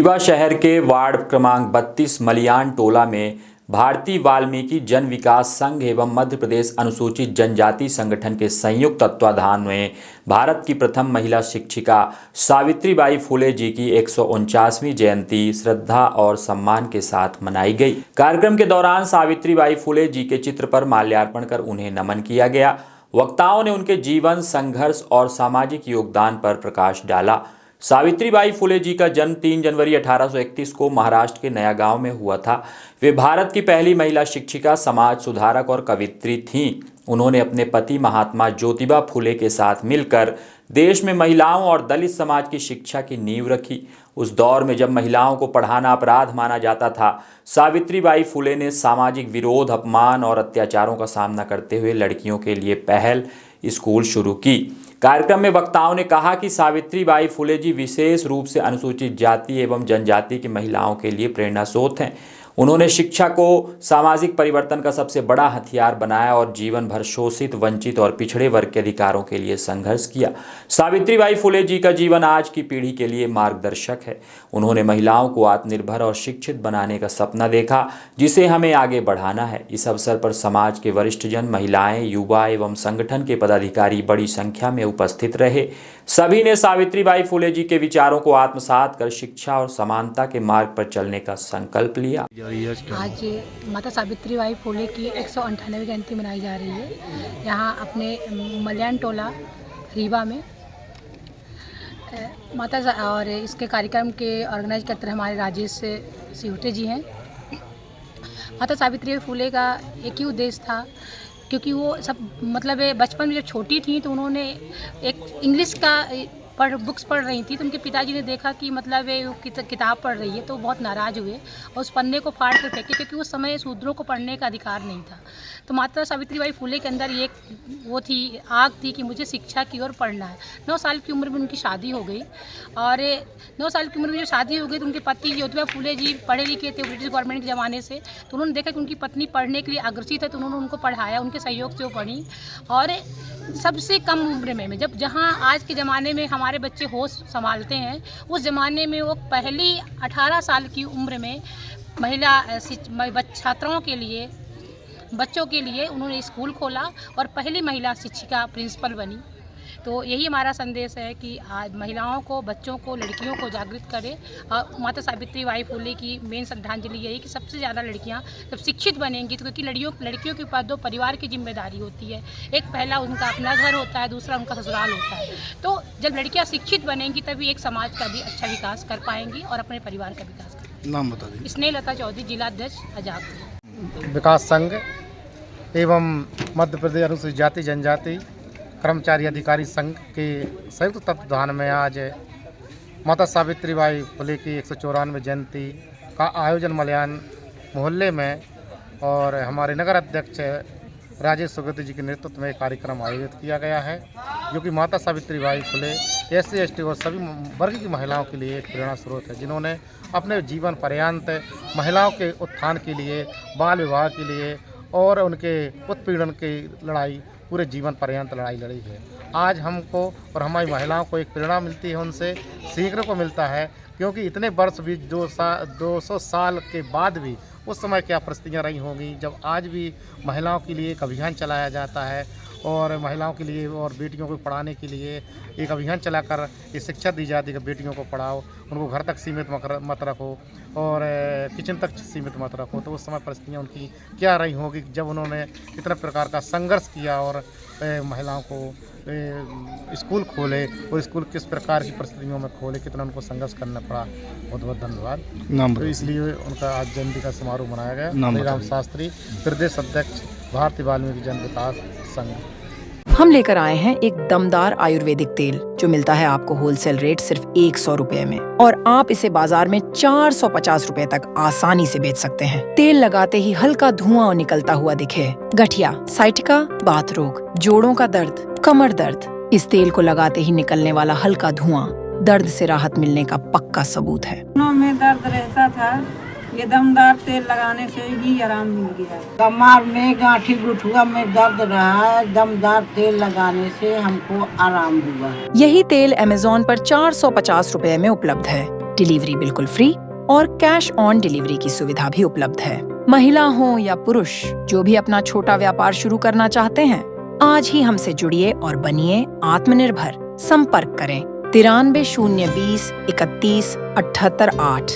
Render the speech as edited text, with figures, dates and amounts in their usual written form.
रीवा शहर के वार्ड क्रमांक 32 मलियान टोला में भारतीय वाल्मीकि जन विकास संघ एवं मध्य प्रदेश अनुसूचित जनजाति संगठन के संयुक्त तत्वाधान में भारत की प्रथम महिला शिक्षिका सावित्रीबाई फुले जी की 149वीं जयंती श्रद्धा और सम्मान के साथ मनाई गई। कार्यक्रम के दौरान सावित्रीबाई फुले जी के चित्र पर माल्यार्पण कर उन्हें नमन किया गया। वक्ताओं ने उनके जीवन, संघर्ष और सामाजिक योगदान पर प्रकाश डाला। सावित्रीबाई फुले जी का जन्म 3 जनवरी 1831 को महाराष्ट्र के नया गांव में हुआ था। वे भारत की पहली महिला शिक्षिका, समाज सुधारक और कवियत्री थीं। उन्होंने अपने पति महात्मा ज्योतिबा फुले के साथ मिलकर देश में महिलाओं और दलित समाज की शिक्षा की नींव रखी। उस दौर में जब महिलाओं को पढ़ाना अपराध माना जाता था, सावित्रीबाई फुले ने सामाजिक विरोध, अपमान और अत्याचारों का सामना करते हुए लड़कियों के लिए पहल स्कूल शुरू की। कार्यक्रम में वक्ताओं ने कहा कि सावित्रीबाई फुले जी विशेष रूप से अनुसूचित जाति एवं जनजाति की महिलाओं के लिए प्रेरणा स्रोत हैं। उन्होंने शिक्षा को सामाजिक परिवर्तन का सबसे बड़ा हथियार बनाया और जीवन भर शोषित, वंचित और पिछड़े वर्ग के अधिकारों के लिए संघर्ष किया। सावित्रीबाई फुले जी का जीवन आज की पीढ़ी के लिए मार्गदर्शक है। उन्होंने महिलाओं को आत्मनिर्भर और शिक्षित बनाने का सपना देखा, जिसे हमें आगे बढ़ाना है। इस अवसर पर समाज के वरिष्ठ जन, महिलाएं, युवा एवं संगठन के पदाधिकारी बड़ी संख्या में उपस्थित रहे। सभी ने सावित्रीबाई फुले जी के विचारों को आत्मसात कर शिक्षा और समानता के मार्ग पर चलने का संकल्प लिया। आज माता सावित्रीबाई फुले की 198वीं जयंती मनाई जा रही है यहाँ अपने मलियान टोला रीवा में। और इसके कार्यक्रम के ऑर्गेनाइज करते हैं हमारे राजेश सिहोटे जी हैं। माता सावित्रीबाई फुले का एक ही उद्देश्य था, क्योंकि वो सब बचपन में जब छोटी थी तो उन्होंने एक इंग्लिश का बुक्स पढ़ रही थी, तो उनके पिताजी ने देखा कि वो किताब पढ़ रही है, तो बहुत नाराज़ हुए और उस पन्ने को फाड़ कर फेंके, क्योंकि उस समय शूद्रों को पढ़ने का अधिकार नहीं था। तो माता सावित्रीबाई फुले के अंदर ये वो थी, आग थी कि मुझे शिक्षा की ओर पढ़ना है। 9 साल की उम्र में उनकी शादी हो गई और 9 साल की उम्र में जब शादी हो गई तो उनके पति ज्योतिबा फुले जी पढ़े लिखे थे ब्रिटिश गवर्नमेंट के ज़माने से। तो उन्होंने देखा कि उनकी पत्नी पढ़ने के लिए अग्रसित है, तो उन्होंने उनको पढ़ाया, उनके सहयोग से वो पढ़ी। और सबसे कम उम्र में जहाँ आज के ज़माने में हमारे बच्चे होश संभालते हैं, उस ज़माने में वो पहली 18 साल की उम्र में महिला छात्राओं के लिए, बच्चों के लिए उन्होंने स्कूल खोला और पहली महिला शिक्षिका प्रिंसिपल बनी। तो यही हमारा संदेश है कि आज महिलाओं को, बच्चों को, लड़कियों को जागृत करें। और माता सावित्रीबाई फुले की मेन श्रद्धांजलि यही कि सबसे ज़्यादा लड़कियां जब शिक्षित बनेंगी, तो क्योंकि लड़कियों के ऊपर 2 परिवार की जिम्मेदारी होती है। एक पहला उनका अपना घर होता है, दूसरा उनका ससुराल होता है। तो जब लड़कियाँ शिक्षित बनेंगी तभी एक समाज का भी अच्छा विकास कर पाएंगी और अपने परिवार का विकास करेंगी। नाम बता दीजिए। स्नेहलता चौधरी, जिलाध्यक्ष आजाद विकास संघ एवं मध्य प्रदेश अनुसूचित जाति जनजाति कर्मचारी अधिकारी संघ के संयुक्त तत्वाधान में आज माता सावित्रीबाई फुले की 194वीं जयंती का आयोजन मलियान मोहल्ले में और हमारे नगर अध्यक्ष राजेश सिहोटे जी के नेतृत्व में कार्यक्रम आयोजित किया गया है, जो कि माता सावित्रीबाई फुले SC ST और सभी वर्ग की महिलाओं के लिए एक प्रेरणा स्रोत है, जिन्होंने अपने जीवन पर्यंत महिलाओं के उत्थान के लिए, बाल विवाह के लिए और उनके उत्पीड़न की लड़ाई पूरे जीवन पर्यंत लड़ाई लड़ी है। आज हमको और हमारी महिलाओं को एक प्रेरणा मिलती है, उनसे सीखने को मिलता है, क्योंकि इतने वर्ष भी 200 साल के बाद भी उस समय क्या परिस्थितियाँ रही होंगी, जब आज भी महिलाओं के लिए एक अभियान चलाया जाता है और महिलाओं के लिए और बेटियों को पढ़ाने के लिए एक अभियान चलाकर ये शिक्षा दी जाती है कि बेटियों को पढ़ाओ, उनको घर तक सीमित मत रखो और किचन तक सीमित मत रखो। तो उस समय परिस्थितियाँ उनकी क्या रही होगी जब उन्होंने कितना प्रकार का संघर्ष किया और महिलाओं को स्कूल खोले और स्कूल किस प्रकार की परिस्थितियों में खोले, कितना उनको संघर्ष करना पड़ा। बहुत बहुत धन्यवाद। तो इसलिए उनका आज जयंती का समारोह मनाया गया। हरिराम शास्त्री, प्रदेश अध्यक्ष, भारतीय वाल्मीकि जन विकास संघ। हम लेकर आए हैं एक दमदार आयुर्वेदिक तेल जो मिलता है आपको होलसेल रेट सिर्फ 100 रुपए में, और आप इसे बाजार में 450 रुपए तक आसानी से बेच सकते हैं। तेल लगाते ही हल्का धुआं निकलता हुआ दिखे, गठिया, साइटिका, बात रोग, जोड़ों का दर्द, कमर दर्द, इस तेल को लगाते ही निकलने वाला हल्का धुआं दर्द से राहत मिलने का पक्का सबूत है। में दर्द रहता था, ये दमदार तेल लगाने से ही आराम मिल गया। कमर में, गांठी गुठुआ में दर्द रहा है, दमदार तेल लगाने से हमको आराम हुआ। यही तेल अमेज़न पर 450 रुपए में उपलब्ध है। डिलीवरी बिल्कुल फ्री और कैश ऑन डिलीवरी की सुविधा भी उपलब्ध है। महिला हो या पुरुष, जो भी अपना छोटा व्यापार शुरू करना चाहते हैं, आज ही हमसे जुड़िए और बनिए आत्मनिर्भर। संपर्क करें 93 020 31 78 8।